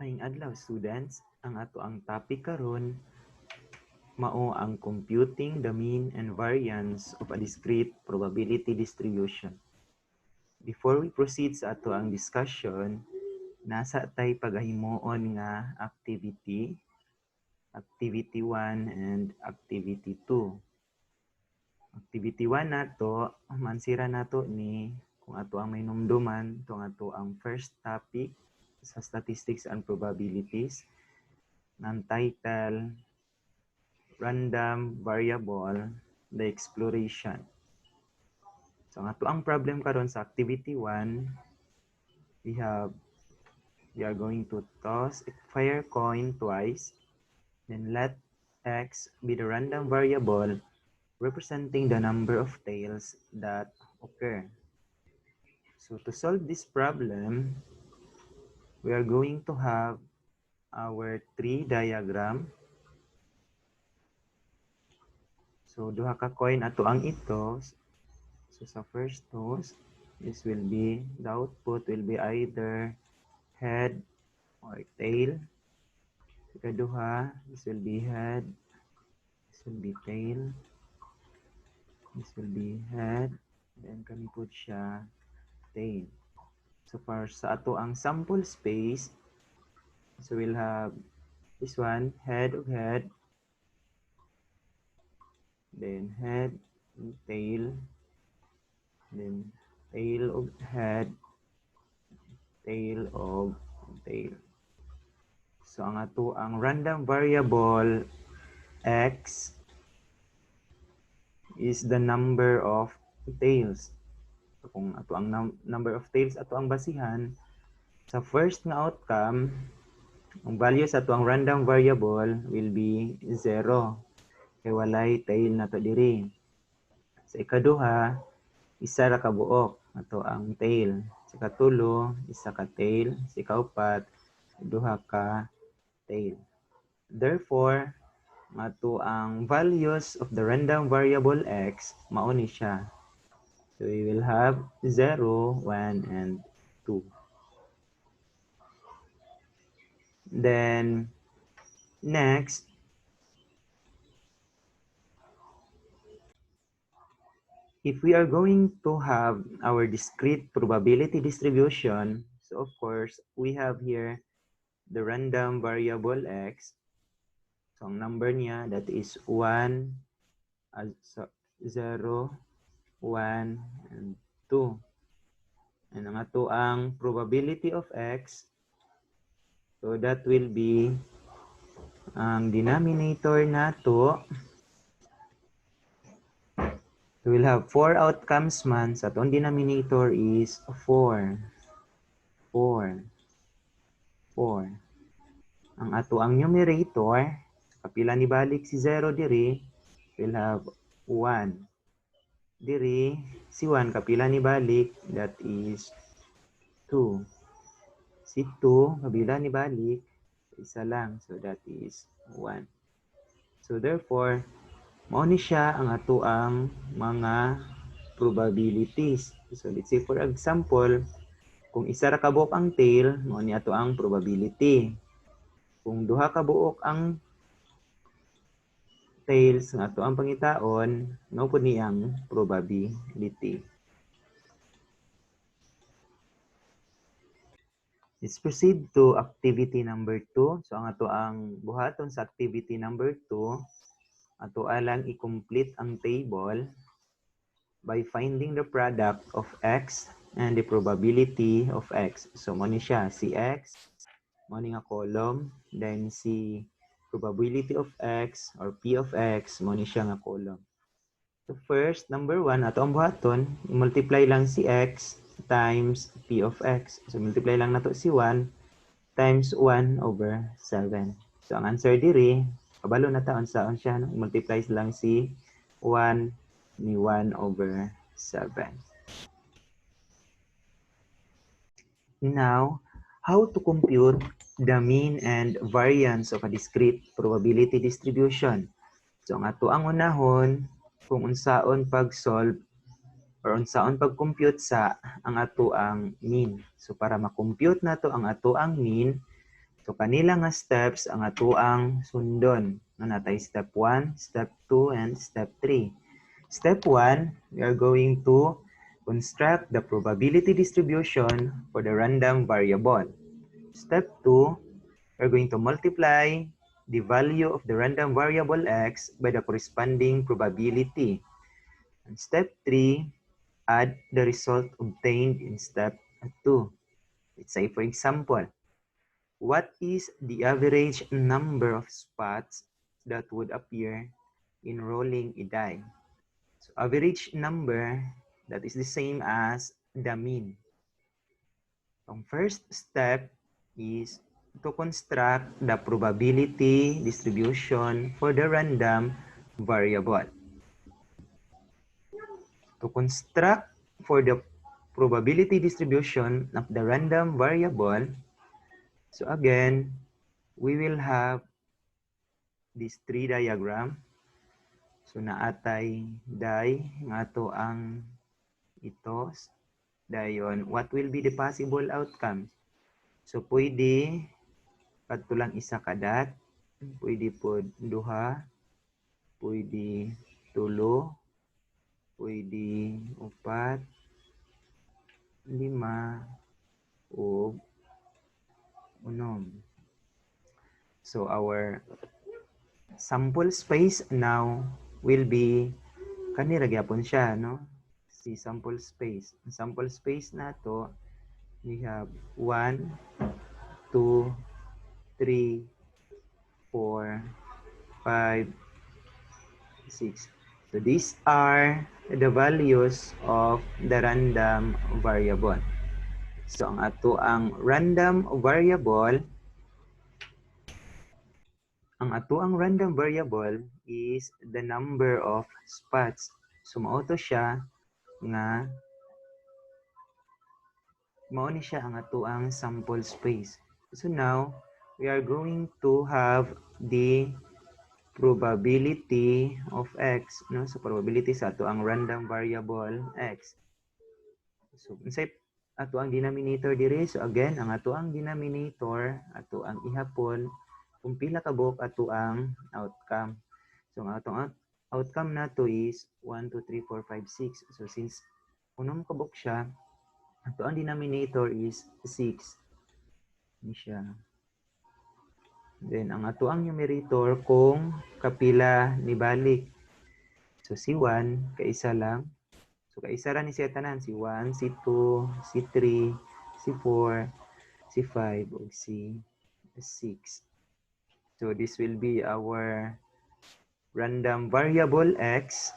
Maayong adlaw students, ang ato ang topic karon mao ang computing the mean and variance of a discrete probability distribution. Before we proceed sa ato ang discussion, nasa tay pagahimuon nga activity, activity 1 and activity 2. Activity 1 nato, mansira nato ni kung ato ang may numduman, itong ato ang first topic sa statistics and probabilities ng title Random Variable the Exploration. So ang ato ang problem karon sa activity 1, we are going to toss a fire coin twice, then let x be the random variable representing the number of tails that occur. So to solve this problem, we are going to have our tree diagram. So duha ka coin ato ang ito. So sa first toss, this will be, the output will be either head or tail. Ikaduha, this will be head, this will be tail, this will be head, then kami po siya tail. So for sa ato ang sample space, so we'll have this one, head of head, then head and tail, then tail of head, tail of tail. So ang ato ang random variable x is the number of tails. So kung ato ang number of tails ato ang basihan, sa first nga outcome, ang value sa ato ang random variable will be 0. Kay walay tail na to diri. Sa ikaduha, isa ra ka buok ato ang tail. Sa ikatulo, isa ka tail. Sa ikaupat, duha ka tail. Therefore, ato ang values of the random variable x mao ni siya. So we will have 0, 1, and 2. Then next, if we are going to have our discrete probability distribution, so of course, we have here the random variable x. So ang number niya, that is 1, 0, 1, and 2. And ang ato ang probability of x, so that will be ang denominator nato. So we'll have 4 outcomes man. Sa atong denominator is 4. 4. 4. Ang ato ang numerator, kapila ni balik si 0 diri, we'll have 1. Diri, si 1 kapila ni balik, that is 2. Si 2, kapila ni balik, isa lang, so that is 1. So therefore, mao ni siya ang ato ang mga probabilities. So let's say for example, kung isa ra ka buok ang tail, mao ni ato ang probability. Kung duha ka buok ang tails nga ato ang pangitaon, mao pud ni ang probability. Let's proceed to activity number 2. So ang ato ang buhaton sa activity number 2, ato alang i-complete ang table by finding the product of x and the probability of x. So mo ni siya si x, mo ni nga column, then si probability of x or p of x, mo ni siya nga column. So first, number 1, ato ang buhaton, i-multiply lang si x times p of x. So multiply lang nato si 1 times 1 over 7. So ang answer diri, kabalo na taon saon siya, no? I-multiply lang si 1 ni 1 over 7. Now, how to compute the mean and variance of a discrete probability distribution. So ang ato ang unahon, kung unsaon pag-solve or unsaon pag-compute sa ang ato ang mean. So para ma-compute nato ang ato ang mean, so So kanila nga steps ang atuang sundon. Natay step 1, step 2, and step 3. Step 1, we are going to construct the probability distribution for the random variable. Step 2, we're going to multiply the value of the random variable x by the corresponding probability. And step 3, add the result obtained in step 2. Let's say, for example, what is the average number of spots that would appear in rolling a die? So average number, that is the same as the mean. Ang first step is to construct the probability distribution for the random variable. To construct for the probability distribution of the random variable, so again, we will have this tree diagram. So naatay die nga to ang ito. Dayon, what will be the possible outcomes? So pwede kadto lang isa kadat, pwede pod duha, pwede tulo, pwede upat, lima, ug unom. So our sample space now will be kanira gyapon siya, no? Si sample space. Ang sample space nato, we have 1, 2, 3, 4, 5, 6. So these are the values of the random variable. So ang ato ang random variable, is the number of spots. So mao to siya nga mao ni siya ang ato ang sample space. So now we are going to have the probability of x, no? So probability sa ato ang random variable x. So unsay ato ang denominator diri? So again, ang ato ang denominator, ato ang ihapon kung pila ka buok ato ang outcome. So ang atong outcome nato is 1, 2, 3, 4, 5, 6. So since unom ka buok siya, ato ang denominator is 6. Ni siya. Then ang ato ang numerator kung kapila ni balik. So si 1 kaisa lang. So kaisa ra ni siya tanan, si 1, si 2, si 3, si 4, si 5 ug si 6. So this will be our random variable x.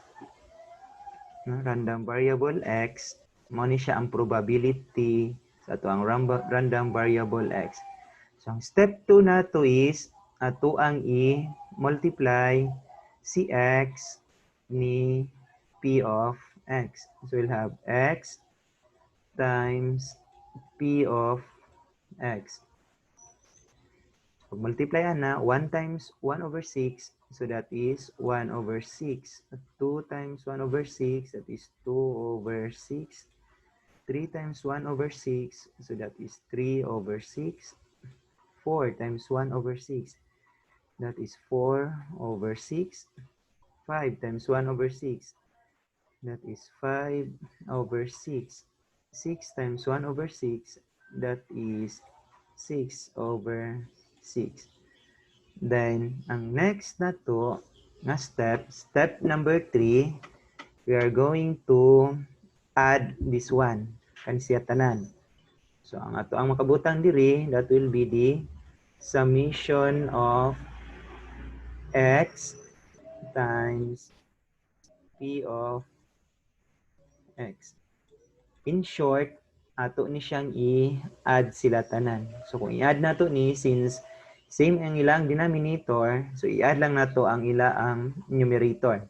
No, random variable x, mao ni siya ang probability sa ato ang random variable x. So ang step 2 nato is ato ang i-multiply si x ni p of x. So we'll have x times p of x. Pag multiply na, 1 times 1 over 6, so that is 1 over 6. 2 times 1 over 6, that is 2 over 6. 3 times 1 over 6, so that is 3 over 6. 4 times 1 over 6, that is 4 over 6. 5 times 1 over 6, that is 5 over 6. 6 times 1 over 6, that is 6 over 6. Then, ang next na to, na step number 3, we are going to add this one, kansiya tanan. So, ang ato ang makabutang diri, that will be the summation of x times p of x. In short, ato ni siyang i-add sila tanan. So kung i-add nato ni, since same ang ilang denominator, so i-add lang nato ang ilang numerator.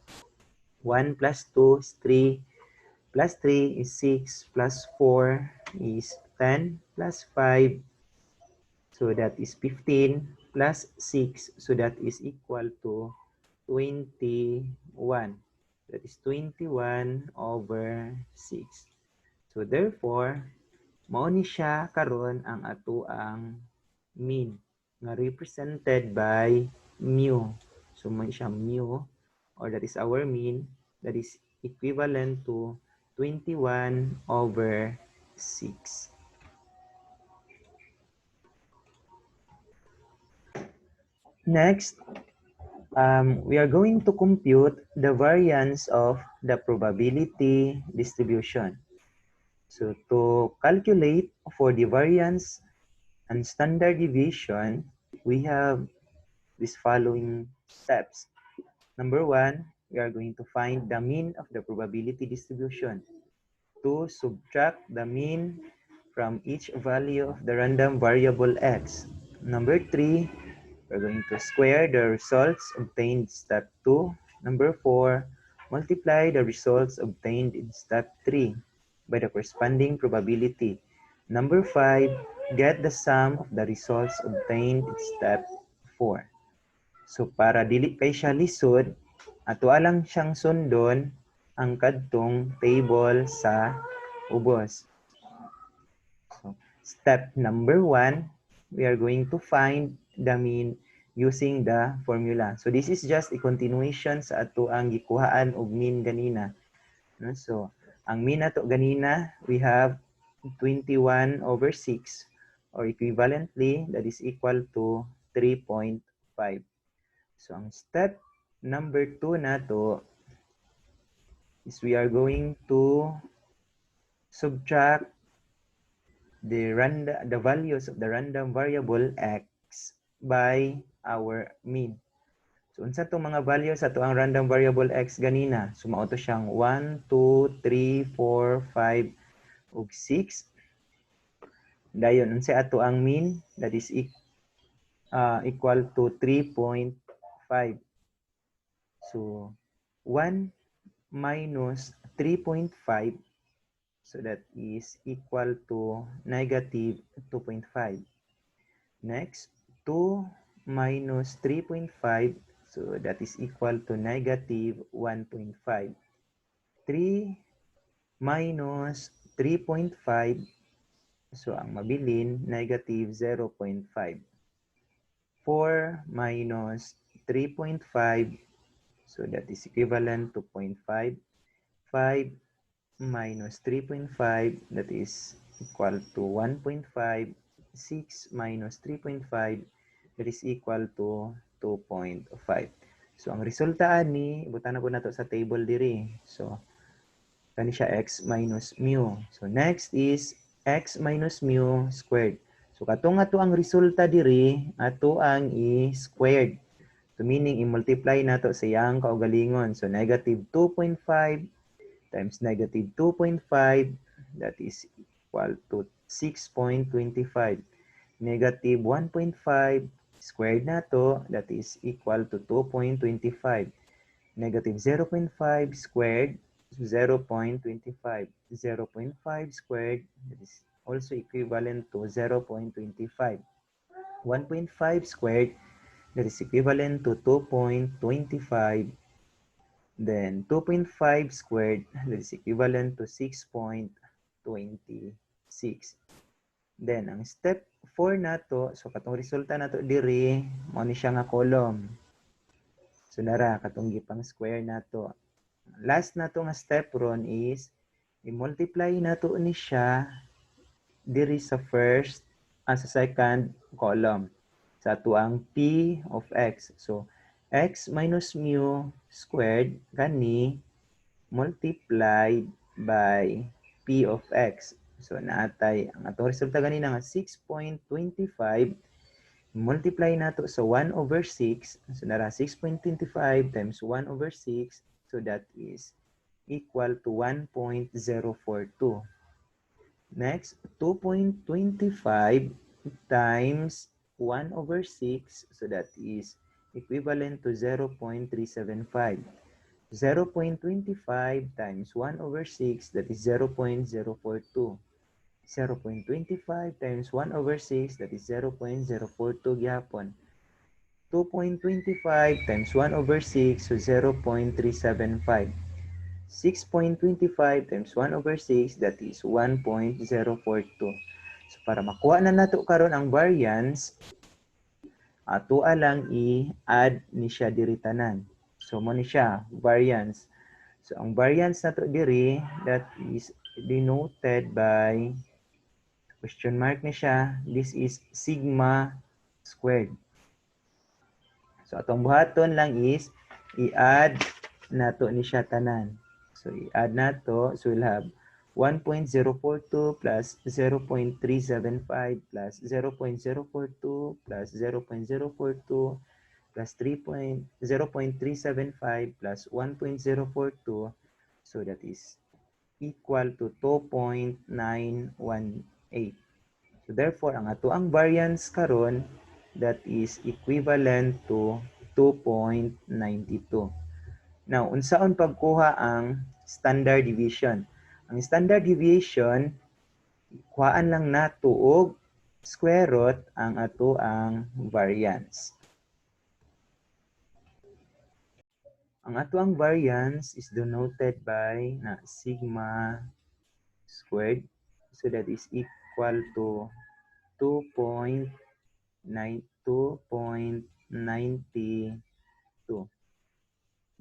1 plus 2 is 3, plus 3 is 6, plus 4 is 10, plus 5, so that is 15, plus 6, so that is equal to 21. That is 21 over 6. So therefore, mao ni siya karon ang ato ang mean. nga represented by mu. So may siya mu, or that is our mean, that is equivalent to 21/6. Next, we are going to compute the variance of the probability distribution. So to calculate for the variance and standard deviation, we have these following steps. Number one, we are going to find the mean of the probability distribution. To subtract the mean from each value of the random variable x. Number three, we're going to square the results obtained in step 2. Number 4, multiply the results obtained in step 3 by the corresponding probability. Number 5, get the sum of the results obtained in step 4. So para dili kay siya lisod, ato alang siyang sundon ang kadtong table sa ubos. So, step number 1, we are going to find the mean using the formula. So this is just a continuation sa ato ang gikuhaan og mean ganina. So ang mean nato ganina, we have 21/6, or equivalently, that is equal to 3.5. So ang step number 2 nato is we are going to subtract the values of the random variable x by our mean. So unsa tong mga values sa ang random variable x ganina? So mao to siyang 1, 2, 3, 4, 5 ug 6. Dayon unsa ato ang mean? That is equal to 3.5. So 1 minus 3.5, so that is equal to negative 2.5. Next, 2 minus 3.5, so that is equal to negative 1.5. 3 minus 3.5, so ang mabilin, negative 0.5. 4 minus 3.5, so that is equivalent to 0.5. 5 minus 3.5, that is equal to 1.5. 6 minus 3.5, that is equal to 2.5. So ang resulta ani, ibutan na po nato sa table diri. So kani siya x minus mu. So next is x minus mu squared. So katong ato ang resulta diri, ato ang i-squared. So meaning i-multiply nato sa iyang kaugalingon. So negative 2.5 times negative 2.5, that is equal to 6.25. Negative 1.5 squared nato, that is equal to 2.25. Negative 0.5 squared, 0.25. 0.5 squared, that is also equivalent to 0.25. 1.5 squared, that is equivalent to 2.25. Then 2.5 squared, that is equivalent to 6.26. Then ang step 4 nato, so katong resulta nato diri, mao ni siya nga column. So nara katong gipang square nato. Last nato nga step ron is i-multiply nato ni siya diri sa first sa second column sa tuang p of x. So x minus mu squared kani multiplied by p of x. So naatay ang atong resulta ganina nga 6.25, multiply nato sa 1/6. So nara 6.25 times 1/6, so that is equal to 1.042. Next, 2.25 times 1/6, so that is equivalent to 0.375. 0.25 times 1/6, that is 0.042. 0.25 times 1/6, that is 0.042 gyapon. 2.25 times 1/6, so 0.375. 6.25 times 1/6, that is 1.042. So para makuha na nato karon ang variance, Ato lang i-add ni siya diri tanan. So mo ni siya variance. So ang variance nato diri that is denoted by question mark ni siya. This is sigma squared. So atong buhaton lang is i-add nato ni siya tanan. So i-add nato, so we'll have 1.042 plus 0.375 plus 0.042 plus 0.042 plus 0.375 plus 1.042. So that is equal to 2.918. So therefore, ang ato ang variance karon that is equivalent to 2.92. Now, unsaon pagkuha ang standard deviation? Ang standard deviation, kuhaan lang nato og square root ang ato ang variance. Ang ato ang variance is denoted by na sigma squared. So that is equal to 2.92.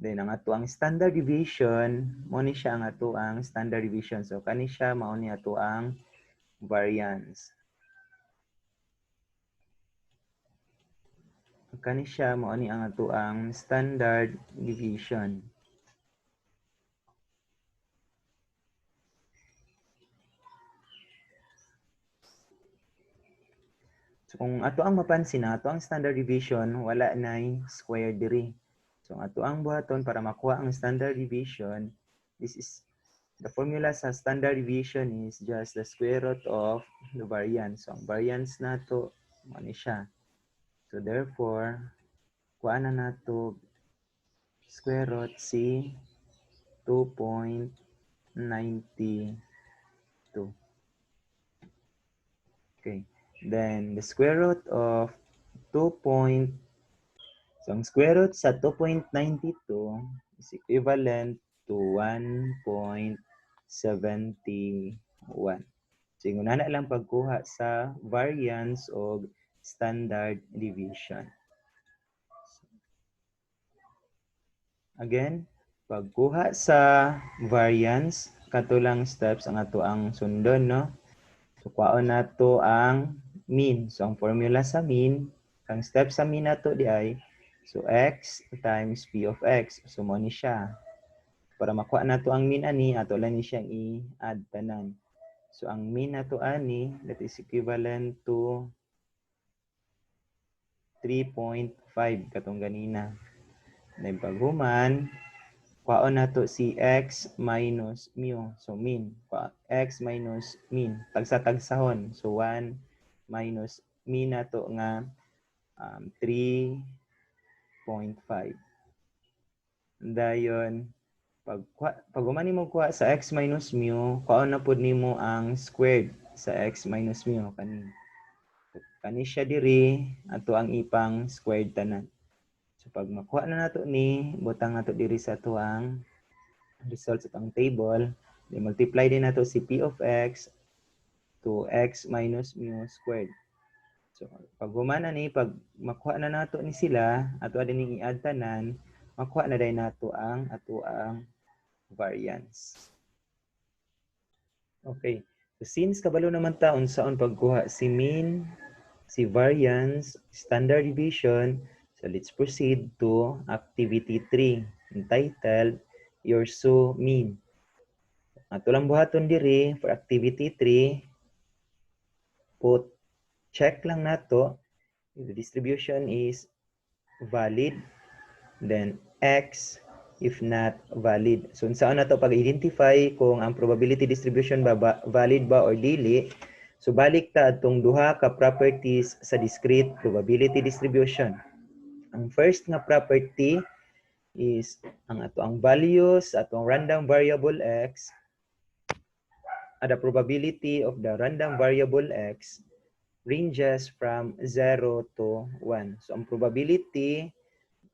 Then ang ato ang standard deviation, mo ni siya ang ato ang standard deviation. So kani siya mao ni ato ang variance. Kani siya mao ni ang ato ang standard deviation. So kung ato ang mapansin na ato ang standard deviation, wala nay square diri. So ato ang buhaton para makuha ang standard deviation, this is the formula sa standard deviation is just the square root of the variance. So ang variance nato mo ni siya. So therefore, kuha na nato square root si 2.92. Okay. Then the square root of 2. So ang square root sa 2.92 is equivalent to 1.71. So yung na lang pagkuha sa variance o standard deviation. Again, pagkuha sa variance, katulang steps ang ato ang sundon, no? So kuhaon nato ang mean. So ang formula sa mean, ang step sa mean nato di ay so x times p of x. So mo ni siya. Para makuha nato ang mean ani, ato lang ni siyang i-add tanan. So ang mean nato ani, that is equivalent to 3.5 katong ganina. Then paghuman, kuhaon nato si x minus mu. So mean, x minus mean. Tagsa-tagsahon. So 1 minus mean nato nga 3.5. Dayon, pag mo kuha sa x minus mu, kuhaon na pod nimo ang squared sa x minus mu. Kani siya diri, ato ang ipang squared tanan. So pag makuha na nato ni, butang nato diri sa ato ang results at ang table, then multiply din nato si p of x to x minus mu squared. So pag humana ni, pag makuha na nato ni sila, ato din i-add tanan, makuha na din nato ang ato ang variance. Okay. So since kabalo naman taon saon pagkuha si mean, si variance, standard deviation, so let's proceed to activity 3 entitled Your So Mean. Ato lang buhaton diri for activity 3, put check lang nato if the distribution is valid, then x if not valid. So saan na to pag-identify kung ang probability distribution ba valid ba or dili. So balik ta atong duha ka properties sa discrete probability distribution. Ang first nga property is ang ato ang values atong random variable x, the probability of the random variable x ranges from 0 to 1. So ang probability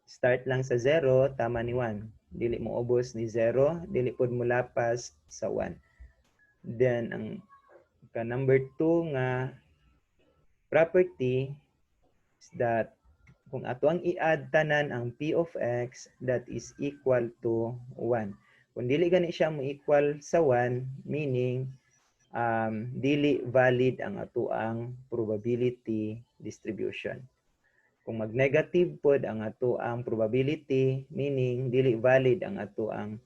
start lang sa 0, tama ni 1. Dili mo ubos ni 0, dili pod mo lapas sa 1. Then ang number 2 nga property is that kung ato ang i-add tanan ang p of x, that is equal to 1. Kung dili gani siya mo equal sa 1, meaning dili valid ang ato ang probability distribution. Kung mag-negative pod ang ato ang probability, meaning dili valid ang ato ang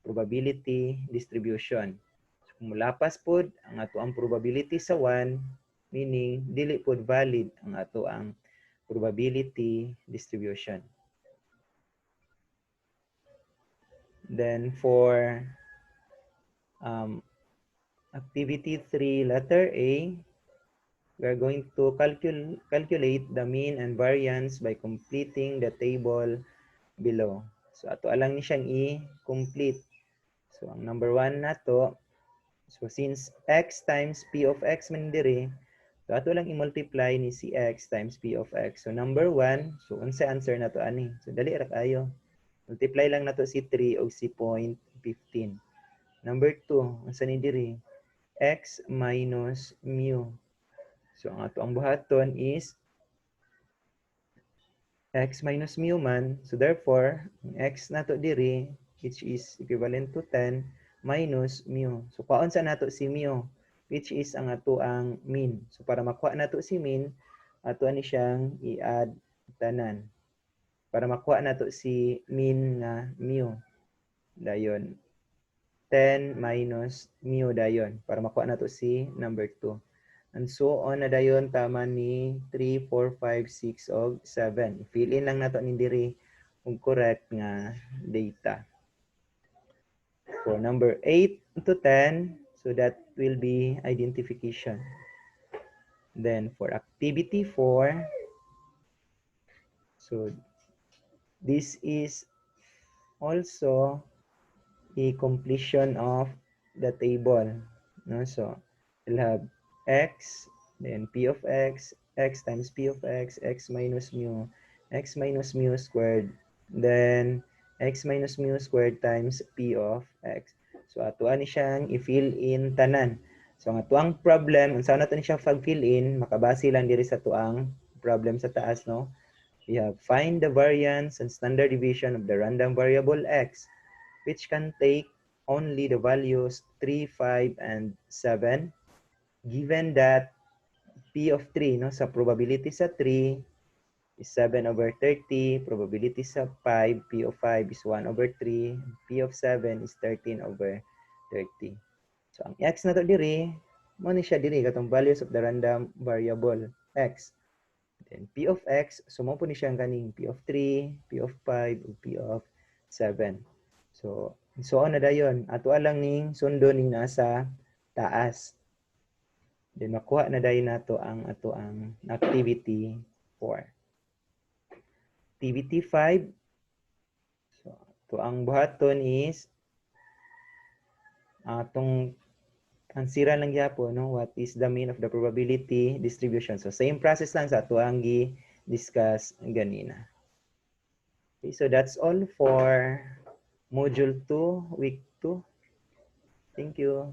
probability distribution. So, kung mulapas pod ang ato ang probability sa 1, meaning dili pod valid ang ato ang probability distribution. Then for activity 3, letter A, we are going to calculate the mean and variance by completing the table below. So ato alang ni siyang i-complete. So ang number 1 nato, so since x times p of x man diri, so ato lang i-multiply ni si x times p of x. So number 1, so unsa answer nato ani? So dali ra kayo. Multiply lang nato si 3 o si 0.15. Number 2, unsa ni diri? X minus mu. So ang ato ang buhaton is x minus mu man. So therefore, x nato diri, which is equivalent to 10, minus mu. So kaon sa nato si mu, which is ang ato ang mean. So para makuha nato si mean, ato ani siyang i-add tanan. Para makuha nato si mean na mu. Dayon, 10 minus mu dayon. Para makuha nato si number 2. And so on na dayon tama ni 3, 4, 5, 6 og 7. Fill in lang nato ni diri kung correct nga data. For number 8 to 10, so that will be identification. Then for activity 4, so this is also a completion of the table. No? So we'll have x, then p of x, x times p of x minus mu squared, then x minus mu squared times p of x. So ato ani siyang i-fill in tanan. So ang atuang problem, unsa nato ni siya pag-fill in, makabase lang diri sa tuang problem sa taas, no? We have find the variance and standard deviation of the random variable x, which can take only the values 3, 5, and 7, given that P of 3, no, sa probability sa 3 is 7 over 30, probability sa 5, P of 5 is 1 over 3, P of 7 is 13 over 30. So ang x na to diri, mo ni siya diri katong values of the random variable x. Then P of x, so mo po ni siya kaning P of 3, P of 5, ug P of 7. So on na dayon. Ato alang ning sundo ning nasa taas. Then makuha na dayon nato ang ato ang activity 4. Activity 5. So to ang buhaton is atong ansira lang gyapon, no, what is the mean of the probability distribution. So same process lang sa ato ang gi-discuss ganina. Okay, so that's all for Module 2, Week 2. Thank you.